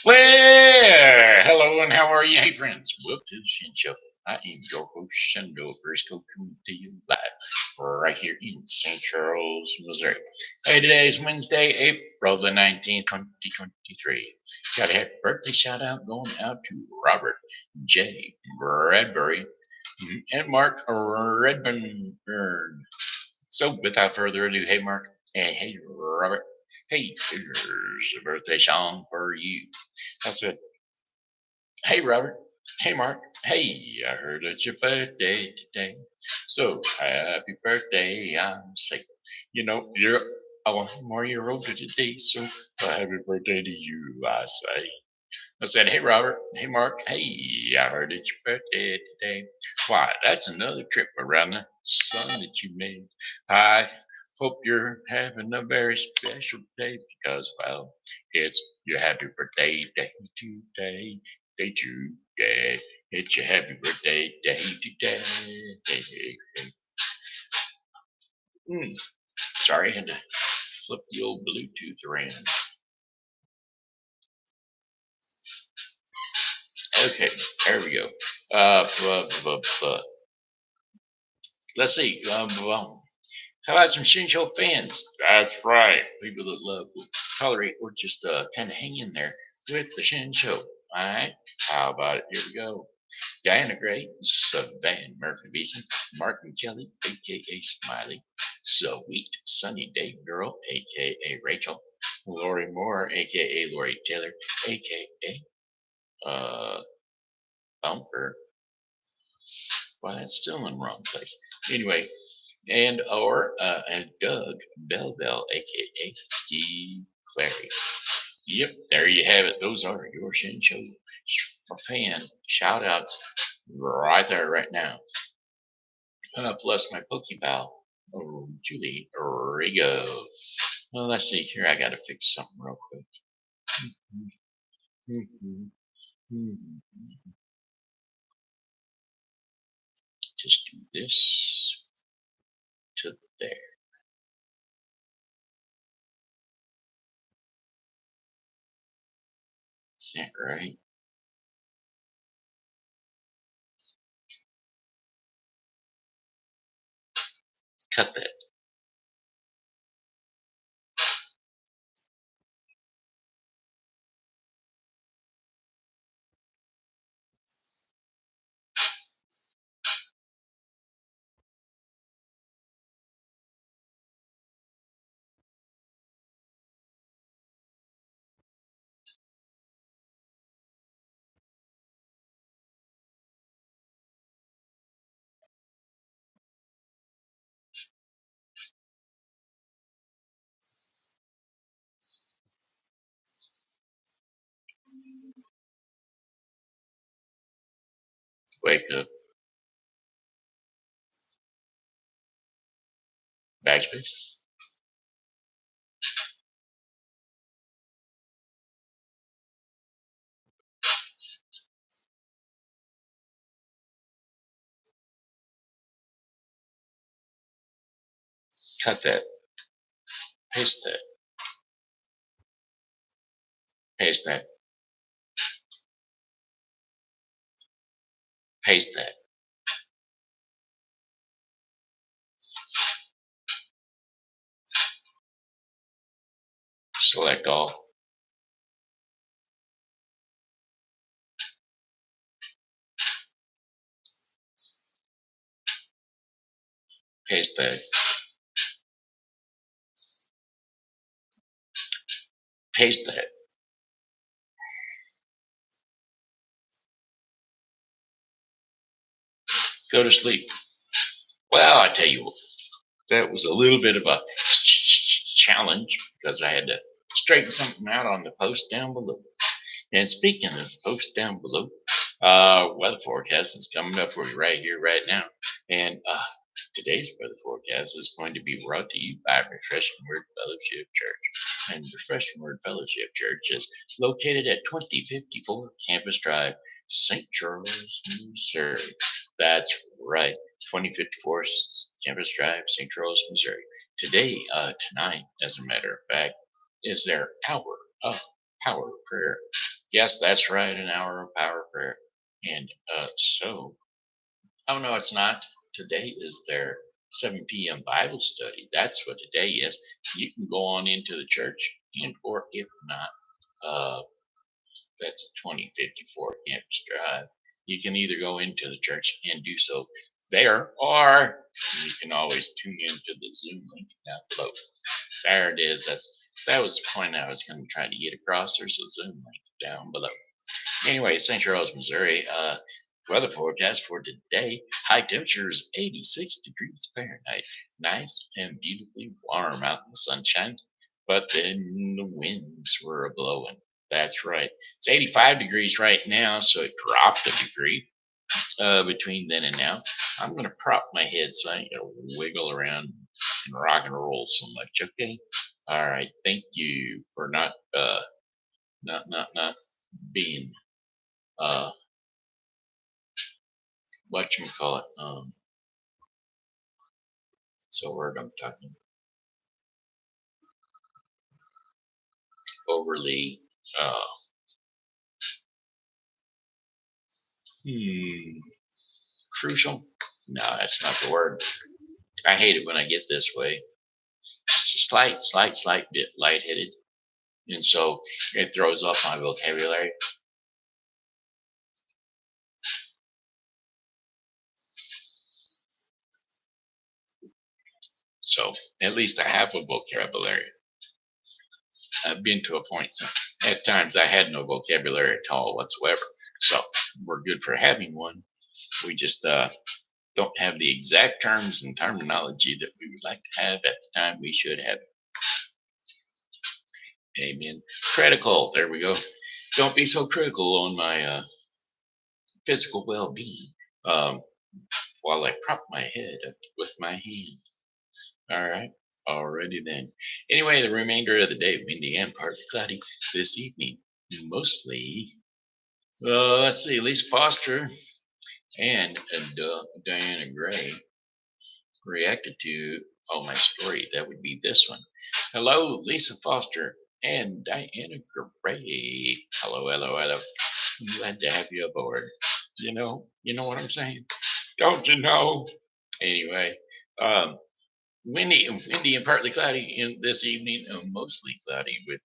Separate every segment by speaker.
Speaker 1: Well, hello and how are you? Hey, friends, welcome to the Shen Show. I am your host, Shendo Briscoe, coming to you live right here in St. Charles, Missouri. Hey, today is Wednesday, April the 19th, 2023. Got a happy birthday shout out going out to Robert J Bradbury and Mark Redburn. So, without further ado, hey, Mark. Hey, Robert. Hey, here's a birthday song for you. I said, hey, Robert. Hey, Mark. Hey, I heard it's your birthday today. So happy birthday, I say. You're a 1 more year older today, so happy birthday to you, I say. I said, hey, Robert. Hey, Mark. Hey, I heard it's your birthday today. Why, that's another trip around the sun that you made. I hope you're having a very special day because, well, it's your happy birthday day today. Day today. It's your happy birthday day today. Sorry, I had to flip the old Bluetooth around. Okay, there we go. Let's see. How about some Shin Show fans? That's right. People that love to tolerate or just kind of hang in there with the Shin Show. All right. How about it? Here we go. Diana Gray, Savann Murphy Beason, Martin Kelly, a.k.a. Smiley, Sweet Sunny Day Girl, a.k.a. Rachel, Lori Moore, a.k.a. Lori Taylor, a.k.a. Thumper. Well, that's still in the wrong place. Anyway, and Doug Bellbell, aka Steve Clary. Yep, there you have it. Those are your Shin Show fan shout outs right there, right now. Plus my Pokey Pal, Julie Regot. Well, let's see here. I got to fix something real quick. Just do this to there. Is that right? Cut that. Wake up. Backspace. Cut that. Paste that. Paste that. Paste that. Select all. Paste that. Paste that. Go to sleep. Well, I tell you what, that was a little bit of a challenge because I had to straighten something out on the post down below. And speaking of the post down below, weather forecast is coming up for you right here, right now. And today's weather forecast is going to be brought to you by Refreshing Word Fellowship Church. And Refreshing Word Fellowship Church is located at 2054 Campus Drive, St. Charles, Missouri. That's right, 2054 Campus Drive, St. Charles, Missouri. Tonight, as a matter of fact, is their hour of power prayer. Yes, that's right, an hour of power prayer. And oh no, it's not. Today is their 7 p.m. Bible study. That's what today is. You can go on into the church, and or if not, uh, that's 2054 Campus Drive. You can either go into the church and do so there, or you can always tune into the Zoom link down below. There it is. That was the point I was going to try to get across. There's a Zoom link down below. Anyway, St. Charles, Missouri. Weather forecast for today. High temperature is 86 degrees Fahrenheit. Nice and beautifully warm out in the sunshine. But then the winds were blowing. That's right. It's 85 degrees right now, so it dropped a degree between then and now. I'm going to prop my head so I ain't going to wiggle around and rock and roll so much, okay? All right. Thank you for not being whatchamacallit, so word I'm talking overly crucial. No, that's not the word. I hate it when I get this way. Just a slight bit lightheaded. And so it throws off my vocabulary. So at least I have a vocabulary. I've been to a point, so at times I had no vocabulary at all whatsoever. So we're good for having one. We just don't have the exact terms and terminology that we would like to have at the time we should have it. Amen. Critical. There we go. Don't be so critical on my physical well-being while I prop my head up with my hand. All right. Alrighty then. Anyway, the remainder of the day, windy and partly cloudy. This evening, mostly. Let's see. Lisa Foster and Diana Gray reacted to my story. That would be this one. Hello, Lisa Foster and Diana Gray. Hello. I'm glad to have you aboard. You know what I'm saying? Don't you know? Anyway, windy and partly cloudy in this evening, mostly cloudy with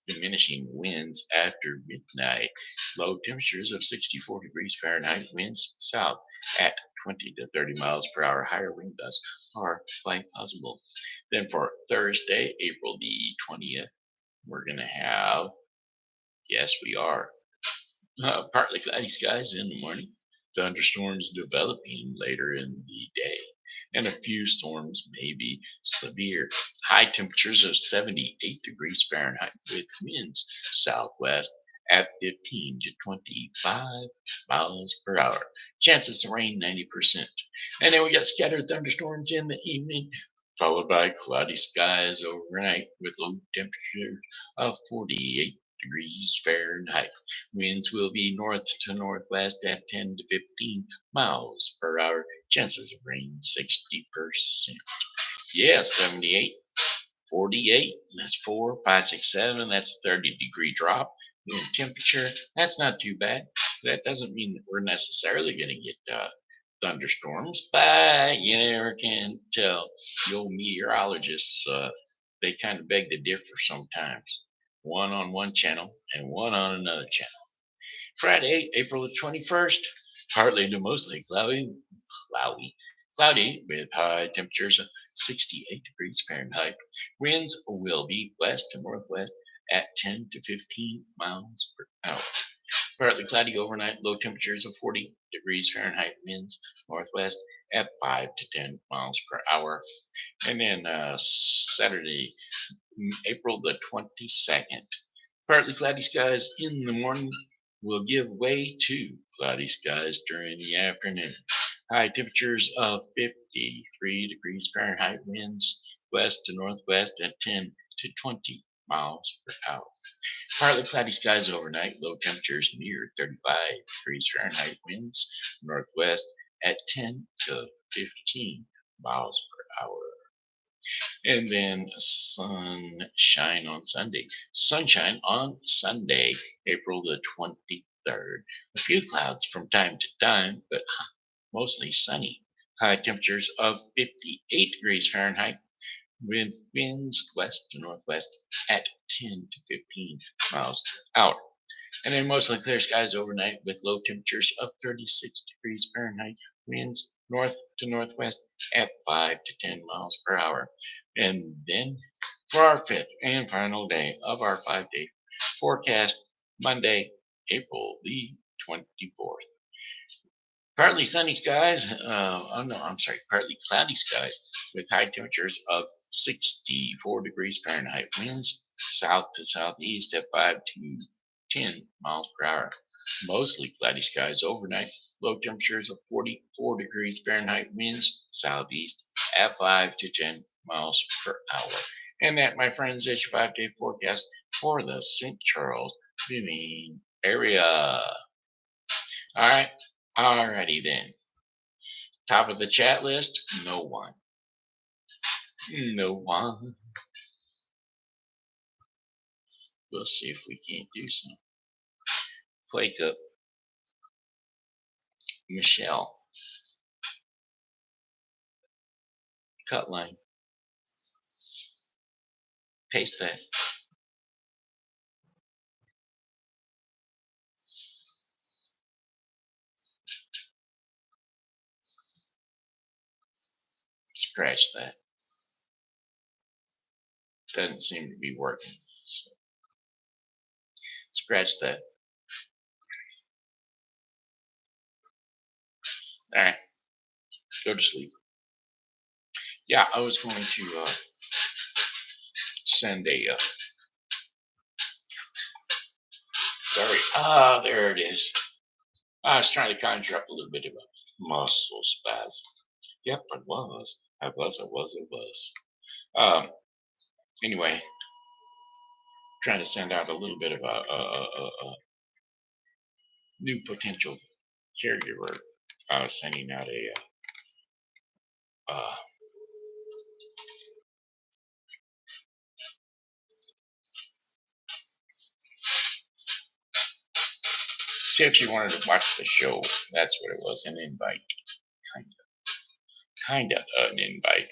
Speaker 1: diminishing winds after midnight. Low temperatures of 64 degrees Fahrenheit, winds south at 20 to 30 miles per hour. Higher wind gusts are quite possible. Then for Thursday, April the 20th, we're going to have, yes, we are, partly cloudy skies in the morning, thunderstorms developing later in the day, and a few storms may be severe. High temperatures of 78 degrees Fahrenheit with winds southwest at 15 to 25 miles per hour. Chances of rain 90%. And then we got scattered thunderstorms in the evening, followed by cloudy skies overnight with low temperatures of 48 degrees Fahrenheit. Winds will be north to northwest at 10 to 15 miles per hour. Chances of rain 60%. Yeah, 78, 48. That's 4, 5, 6, 7. That's a 30-degree drop in temperature. That's not too bad. That doesn't mean that we're necessarily going to get thunderstorms, but you never can tell. The old meteorologists, they kind of beg to differ sometimes. One on one channel and one on another channel. Friday, April the 21st, partly to mostly cloudy with high temperatures of 68 degrees Fahrenheit. Winds will be west to northwest at 10 to 15 miles per hour. Partly cloudy overnight, low temperatures of 40 degrees Fahrenheit, winds northwest at 5 to 10 miles per hour. And then Saturday, April the 22nd, partly cloudy skies in the morning will give way to cloudy skies during the afternoon. High temperatures of 53 degrees Fahrenheit, winds west to northwest at 10 to 20 miles per hour. Partly cloudy skies overnight, low temperatures near 35 degrees Fahrenheit, winds northwest at 10 to 15 miles per hour. And then sunshine on Sunday. Sunshine on Sunday, April the 23rd. A few clouds from time to time, but mostly sunny. High temperatures of 58 degrees Fahrenheit with winds west to northwest at 10 to 15 miles per hour. And then mostly clear skies overnight with low temperatures of 36 degrees Fahrenheit, winds north to northwest at 5 to 10 miles per hour. And then for our fifth and final day of our 5-day forecast, Monday, April the 24th. Partly sunny skies, partly cloudy skies with high temperatures of 64 degrees Fahrenheit, winds south to southeast at 5 to 10 miles per hour. Mostly cloudy skies overnight, low temperatures of 44 degrees Fahrenheit, winds southeast at 5 to 10 miles per hour. And that, my friends, is your 5-day forecast for the St. Charles viewing area. All right. Alrighty then. Top of the chat list, no one. No one. We'll see if we can't do some. Wake up. Michelle. Cut line. Paste that. Scratch that. Doesn't seem to be working. So scratch that. Alright. Go to sleep. Yeah, I was going to send a sorry. There it is. I was trying to conjure up a little bit of a muscle spasm. Yep, I was. Anyway, trying to send out a little bit of a new potential caregiver. I was sending out see if you wanted to watch the show. That's what it was, an invite. Kinda an invite.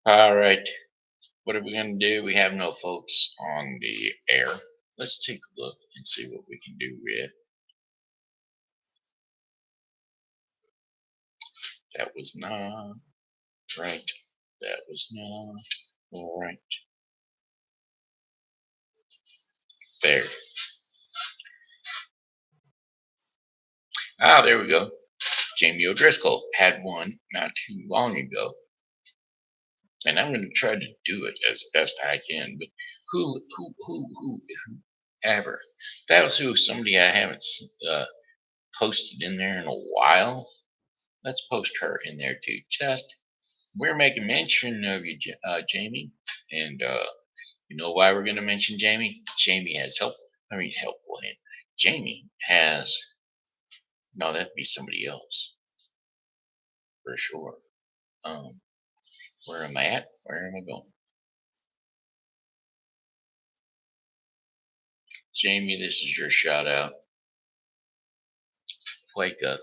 Speaker 1: All right. What are we going to do? We have no folks on the air. Let's take a look and see what we can do with. That was not right. That was not right. There. There we go. Jamie O'Driscoll had one not too long ago. And I'm going to try to do it as best I can. But whoever. That was somebody I haven't posted in there in a while. Let's post her in there too. We're making mention of you, Jamie. And you know why we're going to mention Jamie? Jamie has helpful hands. Jamie has, no, that'd be somebody else. For sure. Where am I at? Where am I going? Jamie, this is your shout out. Wake up.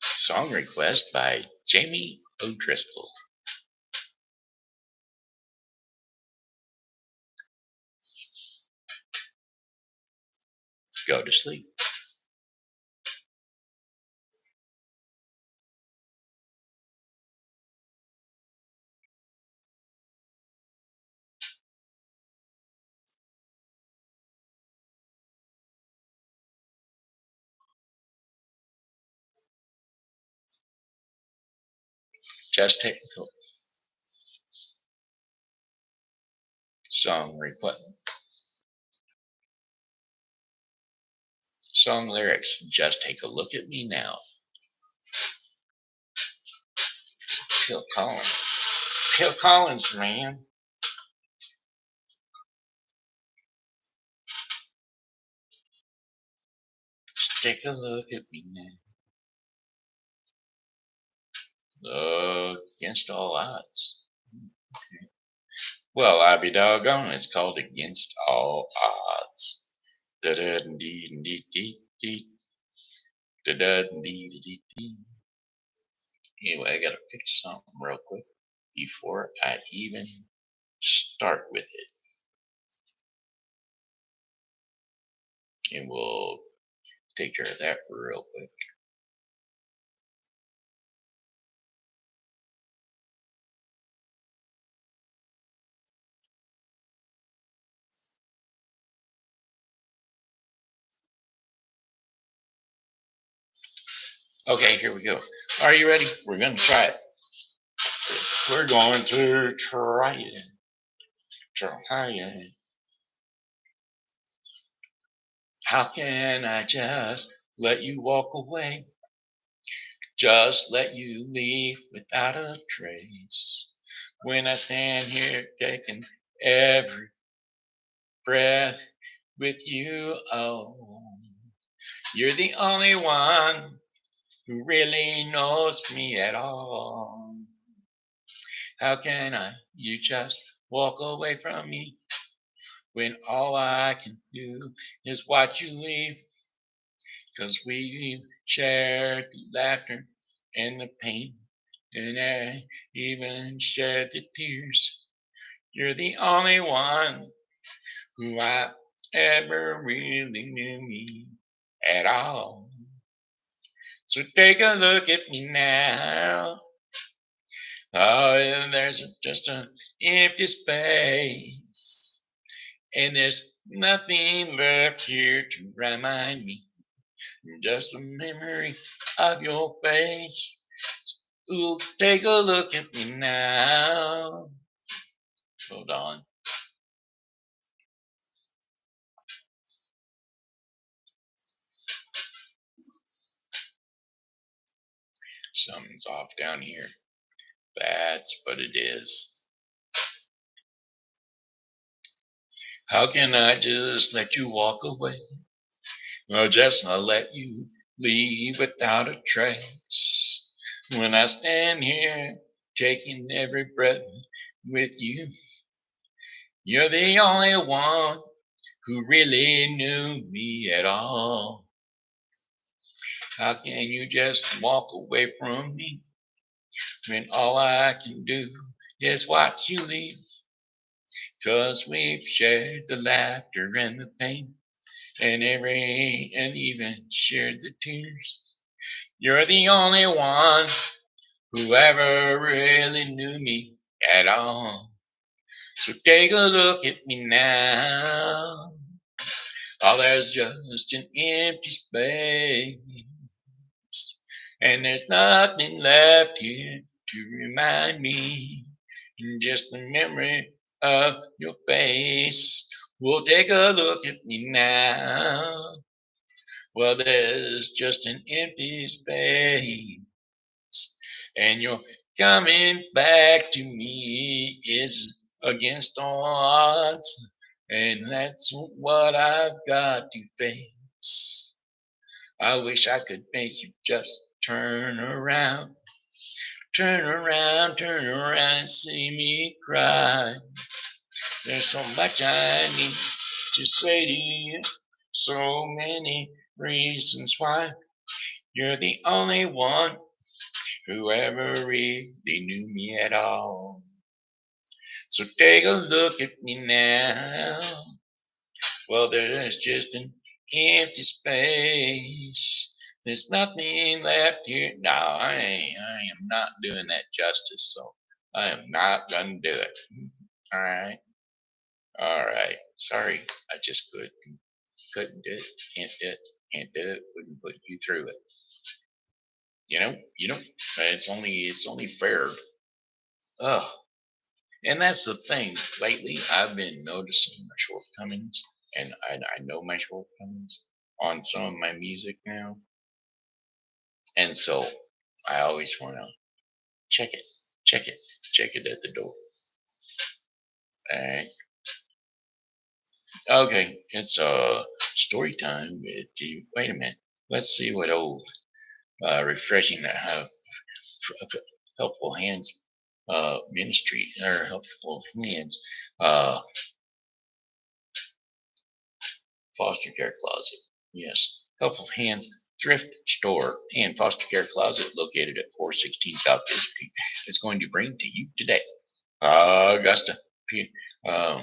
Speaker 1: Song request by Jamie O'Driscoll. Go to sleep. Just technical. Song request. Song lyrics. Just take a look at me now. It's Phil Collins. Phil Collins, man. Take a look at me now. Against all odds. Okay. Well, I be doggone. It's called Against All Odds. Da da dee dee dee dee. Da da dee dee dee. Anyway, I gotta fix something real quick before I even start with it. And we'll take care of that real quick. Okay, here we go. Are you ready? We're going to try it. We're going to try it. Try it. How can I just let you walk away? Just let you leave without a trace. When I stand here taking every breath with you, oh, you're the only one who really knows me at all. How can you just walk away from me when all I can do is watch you leave? 'Cause we shared the laughter and the pain, and I even shed the tears. You're the only one who I ever really knew me at all. So take a look at me now. Oh, and there's just an empty space, and there's nothing left here to remind me. Just a memory of your face. Ooh, take a look at me now. Hold on. Something's off down here. That's what it is. How can I just let you walk away? Or just not let you leave without a trace? When I stand here taking every breath with you, you're the only one who really knew me at all. How can you just walk away from me when all I can do is watch you leave? 'Cause we've shared the laughter and the pain, and even shared the tears. You're the only one who ever really knew me at all. So take a look at me now. Oh, there's just an empty space, and there's nothing left here to remind me. Just the memory of your face. Well, take a look at me now. Well, there's just an empty space, and you're coming back to me is against all odds, and that's what I've got to face. I wish I could make you just turn around, turn around and see me cry. There's so much I need to say to you, so many reasons why. You're the only one who ever really knew me at all. So take a look at me now. Well, there's just an empty space. There's nothing left here. No, I am not doing that justice, so I am not gonna do it. All right. All right. Sorry, I just couldn't do it. Can't do it. Can't do it. Wouldn't put you through it. You know. It's only fair. Ugh. And that's the thing. Lately, I've been noticing my shortcomings, and I know my shortcomings on some of my music now. And so I always want to check it, check it, check it at the door. All right. Okay, it's story time with you. Wait a minute. Let's see what old refreshing that helpful hands ministry or helpful hands foster care closet. Yes, helpful hands thrift store and foster care closet located at 416 South Fifth Street is going to bring to you today Augusta um,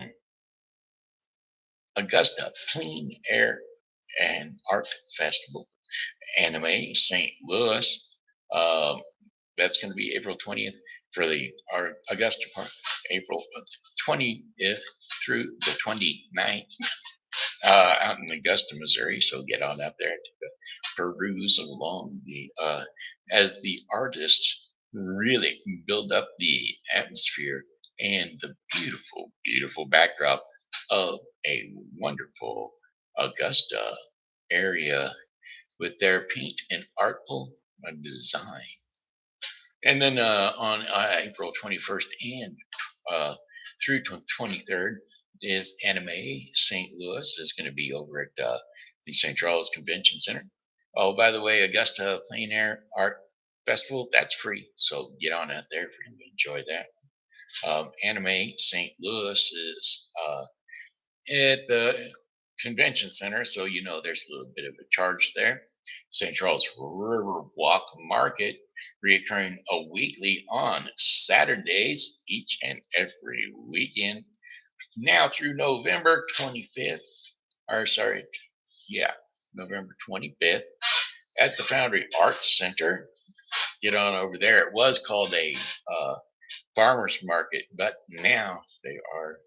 Speaker 1: Augusta Clean Air and Art Festival, Anime St. Louis. Um, that's going to be April 20th for the Augusta Park, April 20th through the 29th out in Augusta, Missouri. So get on out there to peruse along the as the artists really build up the atmosphere and the beautiful, beautiful backdrop of a wonderful Augusta area with their paint and artful design. And then on April 21st and through 23rd is Anime St. Louis. Is going to be over at the St. Charles Convention Center. Oh, by the way, Augusta Plein Air Art Festival, that's free. So get on out there if you're going to enjoy that. Anime St. Louis is at the convention center, so you know there's a little bit of a charge there. St. Charles Riverwalk Market, reoccurring weekly on Saturdays each and every weekend, now through November 25th, or sorry, yeah, November 25th at the Foundry Arts Center. Get on over there. It was called a farmer's market, but now they are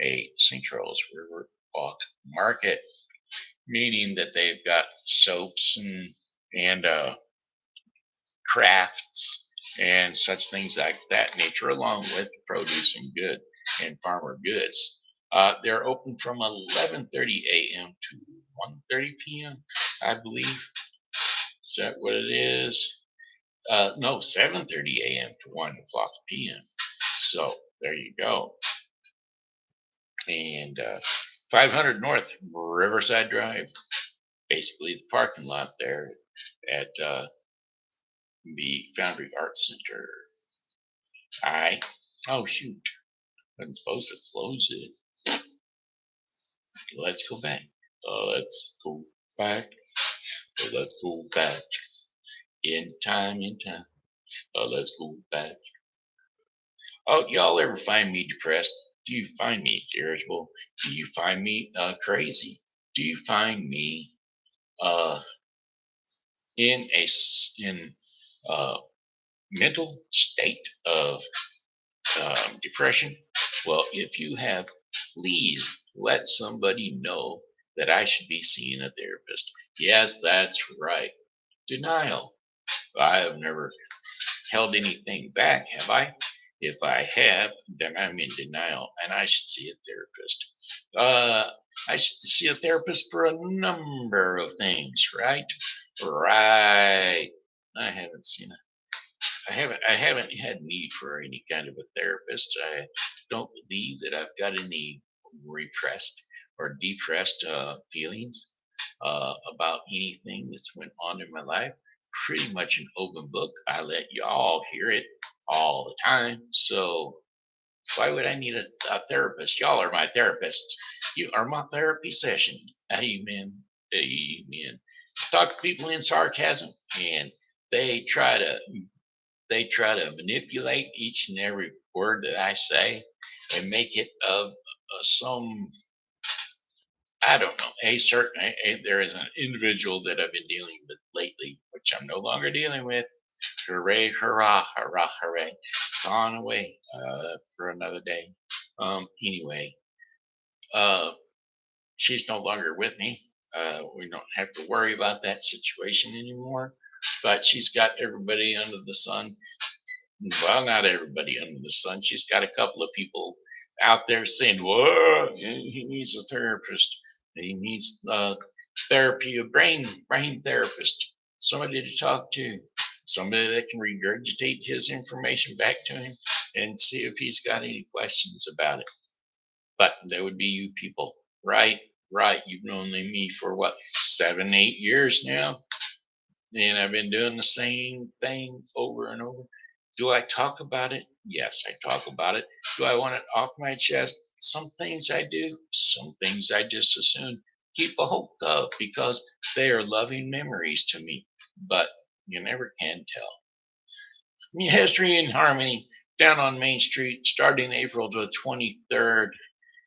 Speaker 1: a St. Charles Riverwalk Market, meaning that they've got soaps and crafts and such things like that nature, along with produce and good and farmer goods. They're open from 11:30 a.m. to 1:30 p.m. I believe. Is that what it is? No, 7:30 a.m. to 1 o'clock p.m. So there you go. And 500 North Riverside Drive, basically the parking lot there at the Foundry Arts Center. Oh shoot, I'm supposed to close it. Let's go back. Let's go back. Let's go back. In time. Let's go back. Oh, y'all ever find me depressed? Do you find me irritable? Do you find me crazy? Do you find me in a mental state of depression? Well, if you have, please let somebody know that I should be seeing a therapist. Yes, that's right. Denial. I have never held anything back, have I? If I have, then I'm in denial and I should see a therapist. I should see a therapist for a number of things, right? Right. I haven't had need for any kind of a therapist. I don't believe that I've got any repressed or depressed feelings about anything that's went on in my life. Pretty much an open book. I let y'all hear it all the time. So why would I need a therapist? Y'all are my therapist. You are my therapy session. Amen. Amen. Talk to people in sarcasm, and they try to manipulate each and every word that I say and make it of some, I don't know, there is an individual that I've been dealing with lately, which I'm no longer dealing with. Hooray, hurrah, hurrah, hooray. Gone away for another day. Anyway, she's no longer with me. We don't have to worry about that situation anymore. But she's got everybody under the sun. Well, not everybody under the sun. She's got a couple of people out there saying, "Whoa, he needs a therapist. He needs therapy, a brain therapist, somebody to talk to, somebody that can regurgitate his information back to him and see if he's got any questions about it." But that would be you people, right? Right. You've known me for what, 7, 8 years now? And I've been doing the same thing over and over. Do I talk about it? Yes, I talk about it. Do I want it off my chest? Some things I do, some things I just as soon keep a hold of because they are loving memories to me. But you never can tell. History and Harmony down on Main Street starting April the 23rd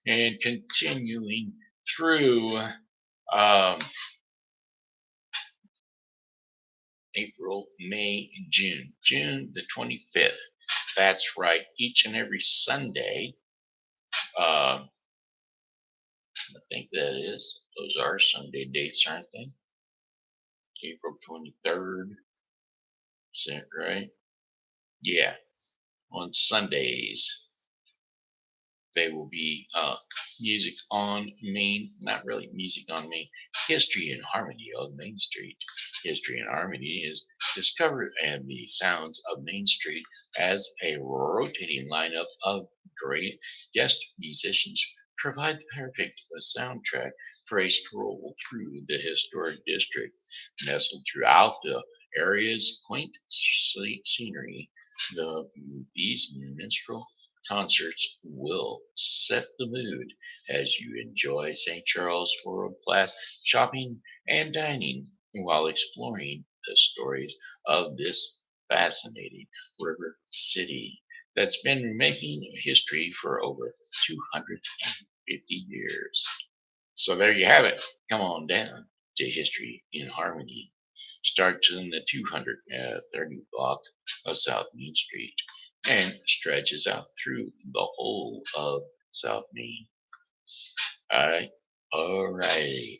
Speaker 1: and continuing through April, May, June. June the 25th. That's right. Each and every Sunday. I think that is. Those are Sunday dates, aren't they? April 23rd. Is that right? Yeah. On Sundays, they will be music on Main, not really music on Main, History and Harmony on Main Street. History and Harmony is discovered and the sounds of Main Street as a rotating lineup of great guest musicians provide the perfect soundtrack for a stroll through the historic district. Nestled throughout the area's quaint scenery, these minstrel concerts will set the mood as you enjoy St. Charles world class shopping and dining while exploring the stories of this fascinating river city that's been making history for over 250 years. So there you have it. Come on down to History in Harmony. Starts in the 230 block of South Main Street and stretches out through the whole of South Main. All right.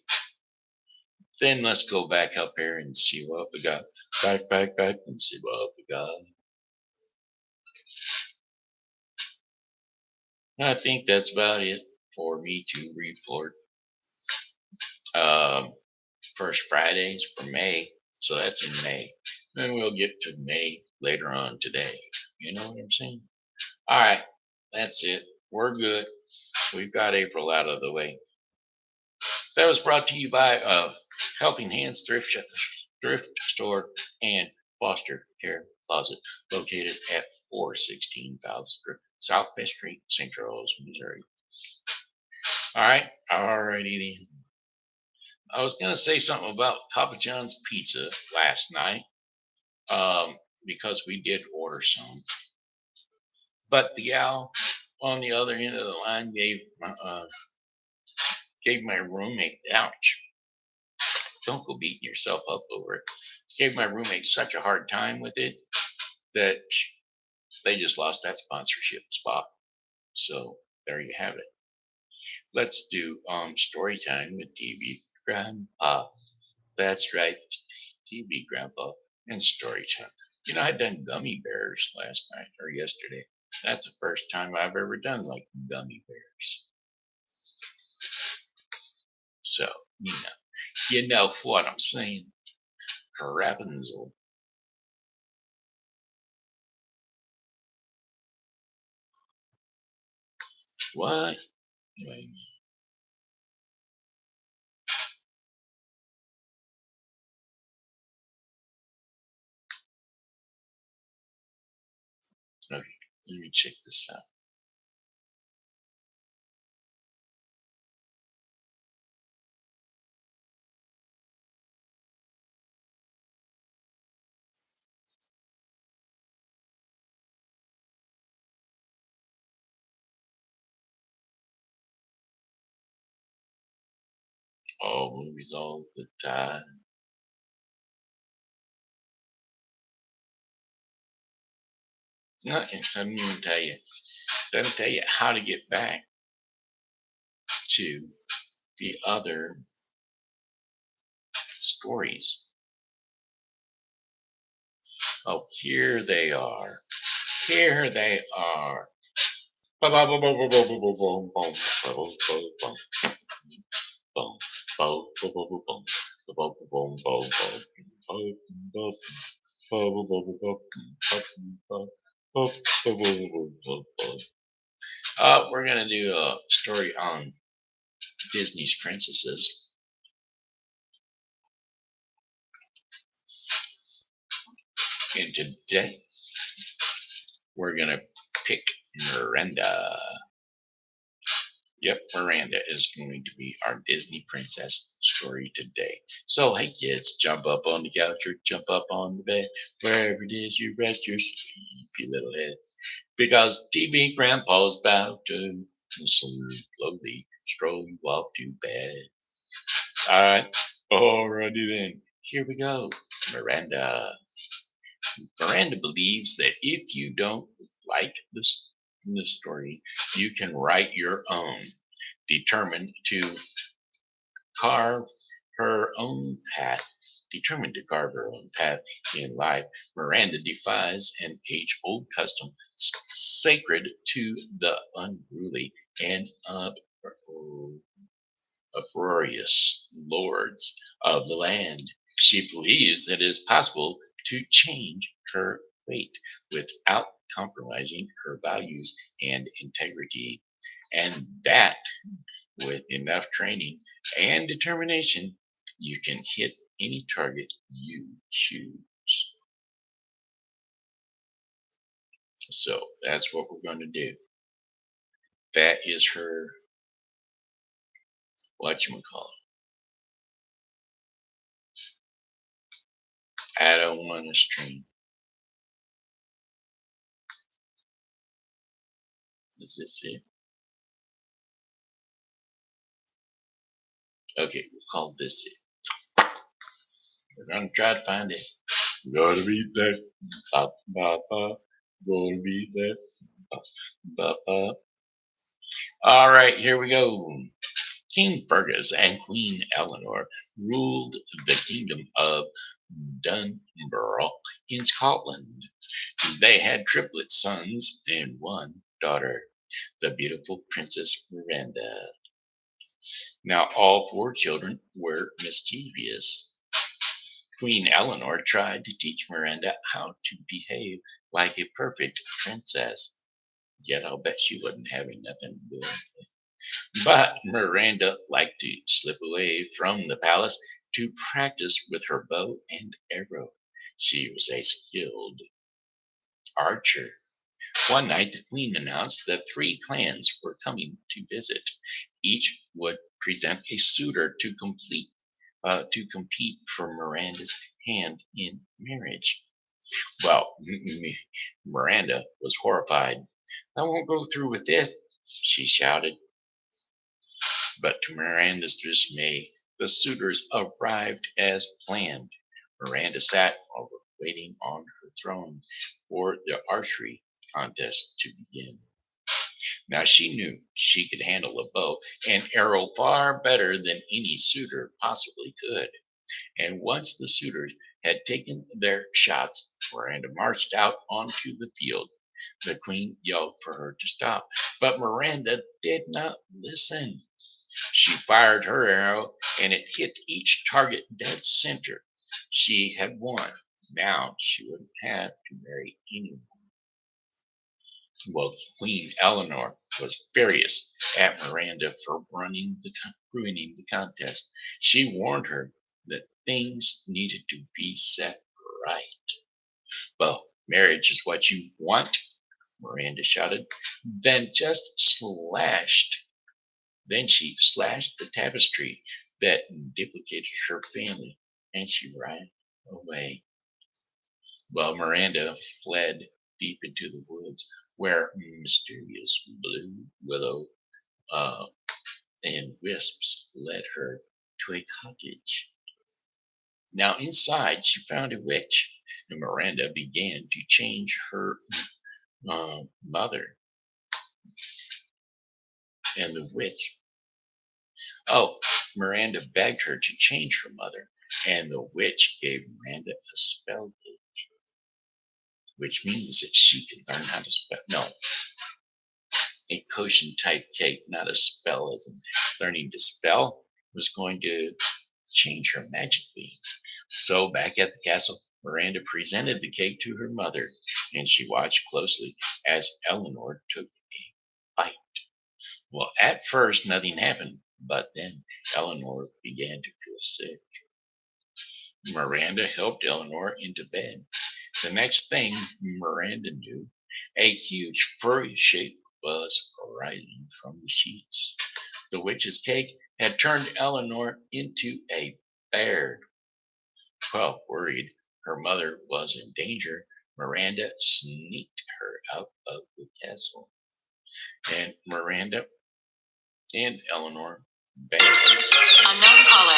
Speaker 1: Then let's go back up here and see what we got. Back, and see what we got. I think that's about it for me to report. First Fridays for May, so that's in May. Then we'll get to May later on today. You know what I'm saying? All right, that's it. We're good. We've got April out of the way. That was brought to you by Helping Hands Thrift Store and Foster Care Closet, located at 416 South Fifth Street, St. Charles, Missouri. All righty then. I was going to say something about Papa John's Pizza last night because we did order some. But the gal on the other end of the line gave my roommate, ouch, don't go beating yourself up over it, gave my roommate such a hard time with it that they just lost that sponsorship spot. So there you have it. Let's do story time with TV Grandpa. That's right, TV Grandpa and story time. You know, I done gummy bears last night or yesterday. That's the first time I've ever done like gummy bears. So, you know what I'm saying. Rapunzel. What? Okay, let me check this out. Oh, movies all the time. No, it doesn't even tell you. Doesn't tell you how to get back to the other stories. Oh, here they are. Here they are. We're going to do a story on Disney's princesses. And today we're going to pick Miranda. Yep, Miranda is going to be our Disney princess story today. So, hey kids, jump up on the couch or jump up on the bed, wherever it is you rest your sleepy little head. Because TV Grandpa's about to slowly stroll you off to bed. Alright, alrighty then. Here we go. Miranda. Miranda believes that if you don't like the story, you can write your own. Determined to carve her own path, determined to carve her own path in life, Miranda defies an age-old custom sacred to the unruly and uproarious lords of the land. She believes that it is possible to change her fate without compromising her values and integrity, and that with enough training and determination, you can hit any target you choose. So that's what we're going to do. That is her, whatchamacallit. I don't want to stream. Is this it? Okay, we'll call this it. We're going to try to find it. Gotta beat that. Ba, ba, ba. Gotta beat that. Ba, ba, ba. All right, here we go. King Fergus and Queen Eleanor ruled the kingdom of Dunbarroch in Scotland. They had triplet sons and one daughter, the beautiful Princess Miranda. Now all four children were mischievous. Queen Eleanor tried to teach Miranda how to behave like a perfect princess, yet I'll bet she wasn't having nothing to do with it. But Miranda liked to slip away from the palace to practice with her bow and arrow. She was a skilled archer. One night, the queen announced that 3 clans were coming to visit. Each would present a suitor to compete for Miranda's hand in marriage. Well, Miranda was horrified. "I won't go through with this," she shouted. But to Miranda's dismay, the suitors arrived as planned. Miranda sat waiting on her throne for the archery contest to begin. Now she knew she could handle a bow and arrow far better than any suitor possibly could. And once the suitors had taken their shots, Miranda marched out onto the field. The queen yelled for her to stop, but Miranda did not listen. She fired her arrow, and it hit each target dead center. She had won. Now she wouldn't have to marry anyone. Well, Queen Eleanor was furious at Miranda for ruining the contest. She warned her that things needed to be set right. "Well, marriage is what you want," Miranda shouted. Then she slashed the tapestry that duplicated her family, and she ran away. Well, Miranda fled deep into the woods, where mysterious blue willow and wisps led her to a cottage. Now inside she found a witch, and Miranda began to change her mother. And the witch, Miranda begged her to change her mother, and the witch gave Miranda a spell cake, which means that she could learn how to spell. No, a potion type cake, not a spell, as in learning to spell, was going to change her magically. So back at the castle, Miranda presented the cake to her mother, and she watched closely as Eleanor took a bite. Well, at first nothing happened, but then Eleanor began to feel sick. Miranda helped Eleanor into bed. The next thing Miranda knew, a huge furry shape was rising from the sheets. The witch's cake had turned Eleanor into a bear. Well, worried her mother was in danger, Miranda sneaked her out of the castle. And Miranda and Eleanor begged. Unknown caller.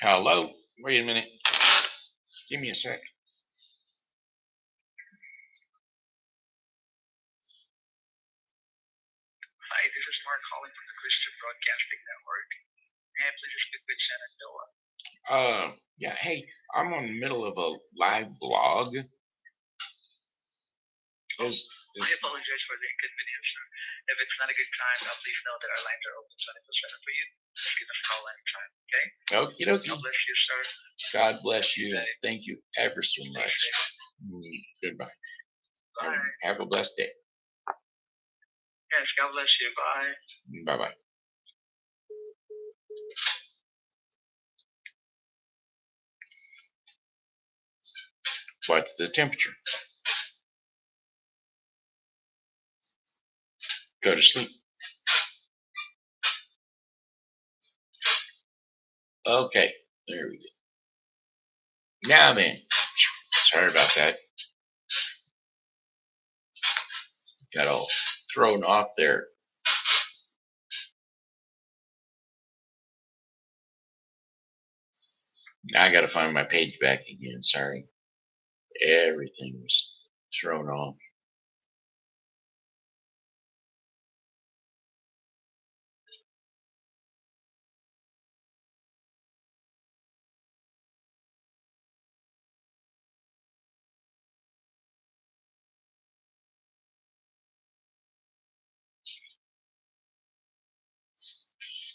Speaker 1: Hello? Wait a minute. Give me a sec.
Speaker 2: Hi, this is Mark calling from the Christian Broadcasting Network. May I please speak with Shenandoah?
Speaker 1: Yeah, hey, I'm on the middle of a live blog.
Speaker 2: I apologize for the inconvenience, sir. If it's not a good time, please know that our lines are open 24/7 for you. Just give us a call anytime, okay?
Speaker 1: Okie dokie.
Speaker 2: God bless you, sir.
Speaker 1: God bless you. Thank you ever so much. Goodbye.
Speaker 2: Bye.
Speaker 1: Have a blessed day.
Speaker 2: Yes, God bless you. Bye.
Speaker 1: Bye-bye. What's the temperature? Go to sleep. Okay, there we go. Now then, sorry about that. Got all thrown off there. I got to find my page back again. Sorry. Everything was thrown off.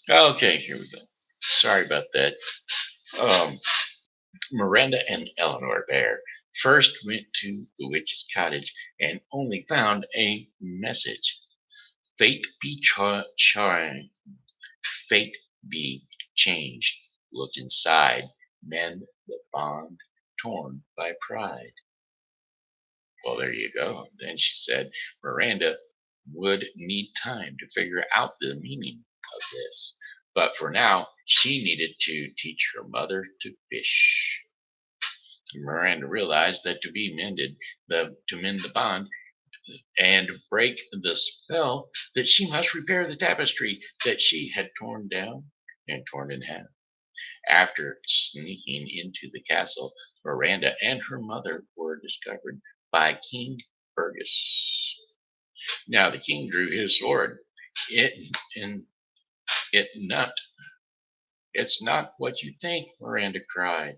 Speaker 1: Okay, here we go. Sorry about that. Miranda and Eleanor Bear first went to the witch's cottage and only found a message. Fate be fate be changed. Look inside, mend the bond torn by pride. Well, there you go. Then she said Miranda would need time to figure out the meaning of this. But for now, she needed to teach her mother to fish. Miranda realized that to mend the bond and break the spell, that she must repair the tapestry that she had torn down and torn in half. After sneaking into the castle, Miranda and her mother were discovered by King Fergus. Now the king drew his sword. It's not what you think, Miranda cried.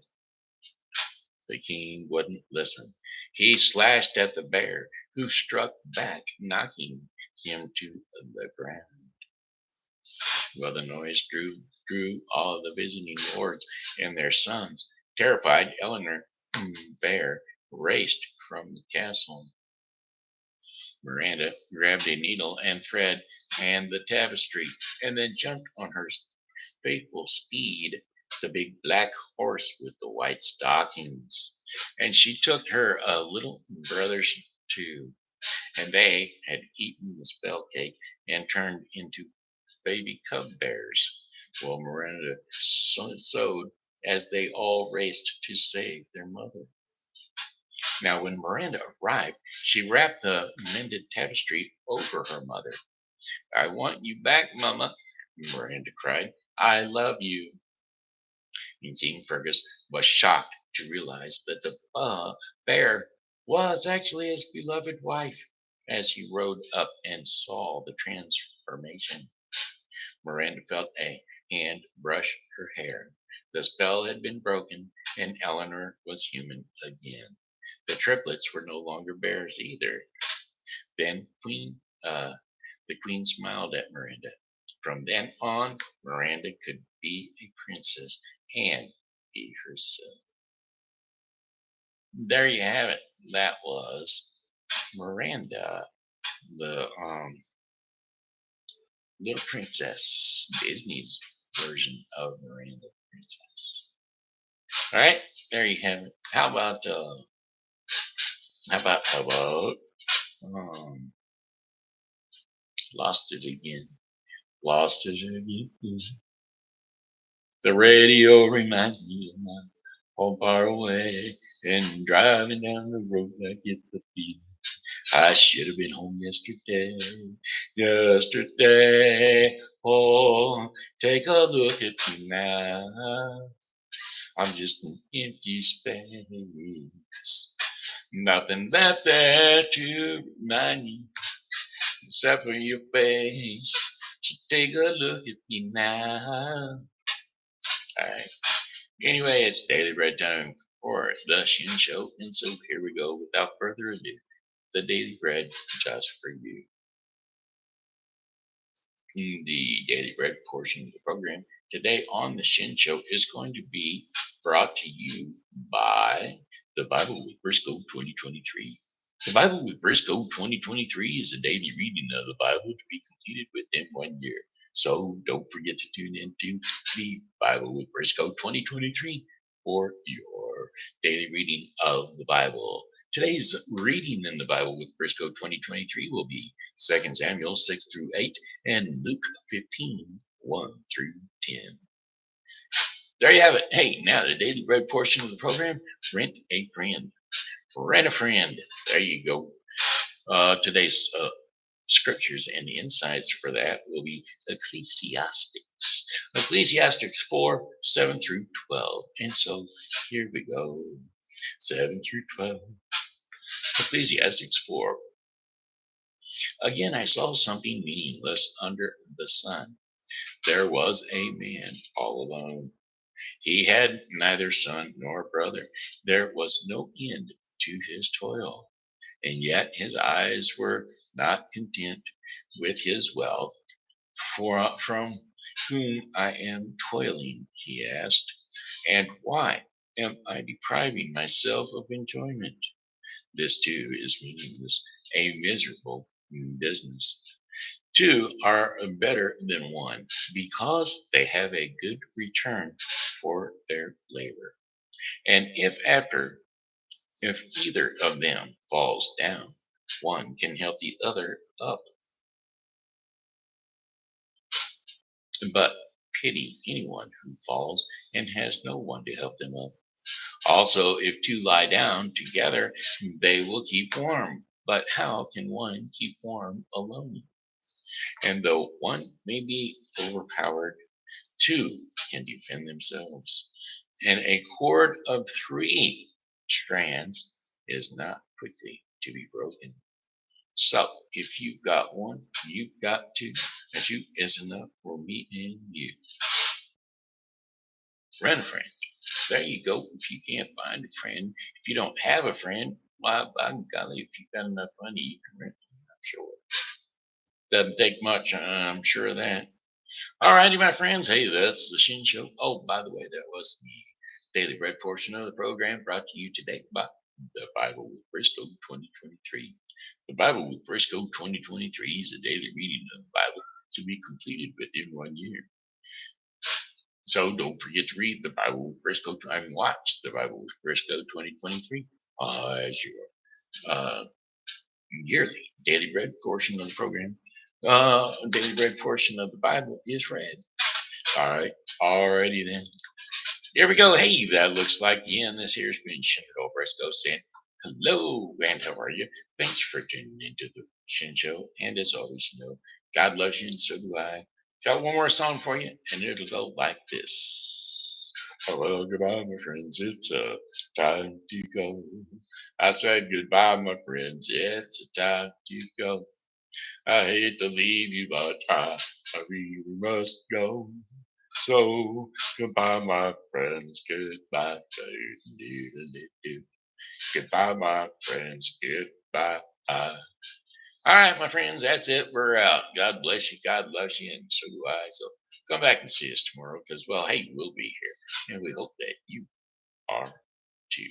Speaker 1: The king wouldn't listen. He slashed at the bear, who struck back, knocking him to the ground. Well, the noise drew all the visiting lords and their sons. Terrified, Eleanor Bear raced from the castle. Miranda grabbed a needle and thread and the tapestry, and then jumped on her faithful steed, the big black horse with the white stockings. And she took her little brothers too, and they had eaten the spell cake and turned into baby cub bears. Well, Miranda sewed as they all raced to save their mother. Now, when Miranda arrived, she wrapped the mended tapestry over her mother. I want you back, Mama, Miranda cried. I love you. And King Fergus was shocked to realize that the bear was actually his beloved wife as he rode up and saw the transformation. Miranda felt a hand brush her hair. The spell had been broken, and Eleanor was human again. The triplets were no longer bears either. Then the queen smiled at Miranda. From then on, Miranda could be a princess and be herself. There you have it. That was Miranda, the little princess, Disney's version of Miranda Princess. All right, there you have it. How about lost it again. Lost it again. The radio reminds me of my home far away, and driving down the road I get the feeling I should have been home yesterday. Yesterday, oh, take a look at me now. I'm just an empty space. Nothing left there to remind me except for your face. So take a look at me now. Alright. Anyway, it's daily bread time for the Shen Show. And so here we go. Without further ado, the daily bread just for you. The daily bread portion of the program today on the Shen Show is going to be brought to you by the Bible with Briscoe 2023. The Bible with Briscoe 2023 is a daily reading of the Bible to be completed within 1 year. So don't forget to tune into the Bible with Briscoe 2023 for your daily reading of the Bible. Today's reading in the Bible with Briscoe 2023 will be 2 Samuel 6 through 8 and Luke 15, 1 through 10. There you have it. Hey, now the daily bread portion of the program, rent a friend. Rent a friend. There you go. Today's scriptures and the insights for that will be Ecclesiastics. Ecclesiastics 4, 7 through 12. And so here we go. 7 through 12. Ecclesiastics 4. Again, I saw something meaningless under the sun. There was a man all alone. He had neither son nor brother. There was no end to his toil. And yet his eyes were not content with his wealth. From whom I am toiling, he asked, and why am I depriving myself of enjoyment? This too is meaningless, a miserable business. Two are better than one because they have a good return for their labor. And if either of them falls down, one can help the other up. But pity anyone who falls and has no one to help them up. Also, if two lie down together, they will keep warm. But how can one keep warm alone? And though one may be overpowered, two can defend themselves. And a cord of 3 strands is not quickly to be broken. So if you've got one, you've got two. And two is enough for me and you. Rent a friend. There you go. If you can't find a friend, if you don't have a friend, why, by golly, if you've got enough money, you can rent one, I'm sure. Doesn't take much, I'm sure of that. All righty, my friends. Hey, that's the Shen Show. Oh, by the way, that was the Daily Bread portion of the program brought to you today by the Bible with Briscoe 2023. The Bible with Briscoe 2023 is a daily reading of the Bible to be completed within 1 year. So don't forget to read the Bible with Briscoe and watch the Bible with Briscoe 2023 as your yearly daily bread portion of the program. Daily bread portion of the Bible is read. All right, alrighty then. Here we go. Hey, that looks like the end. This here's been Shen Briscoe saying hello and how are you? Thanks for tuning into the Shen Show. And as always, you know, God loves you and so do I. Got one more song for you, and it'll go like this. Oh, well, goodbye, my friends. It's time to go. I said goodbye, my friends. It's time to go. I hate to leave you, but I really must go. So goodbye, my friends. Goodbye. Goodbye, my friends. Goodbye. All right, my friends, that's it. We're out. God bless you. God loves you, and so do I. So come back and see us tomorrow because, well, hey, we'll be here, and we hope that you are too.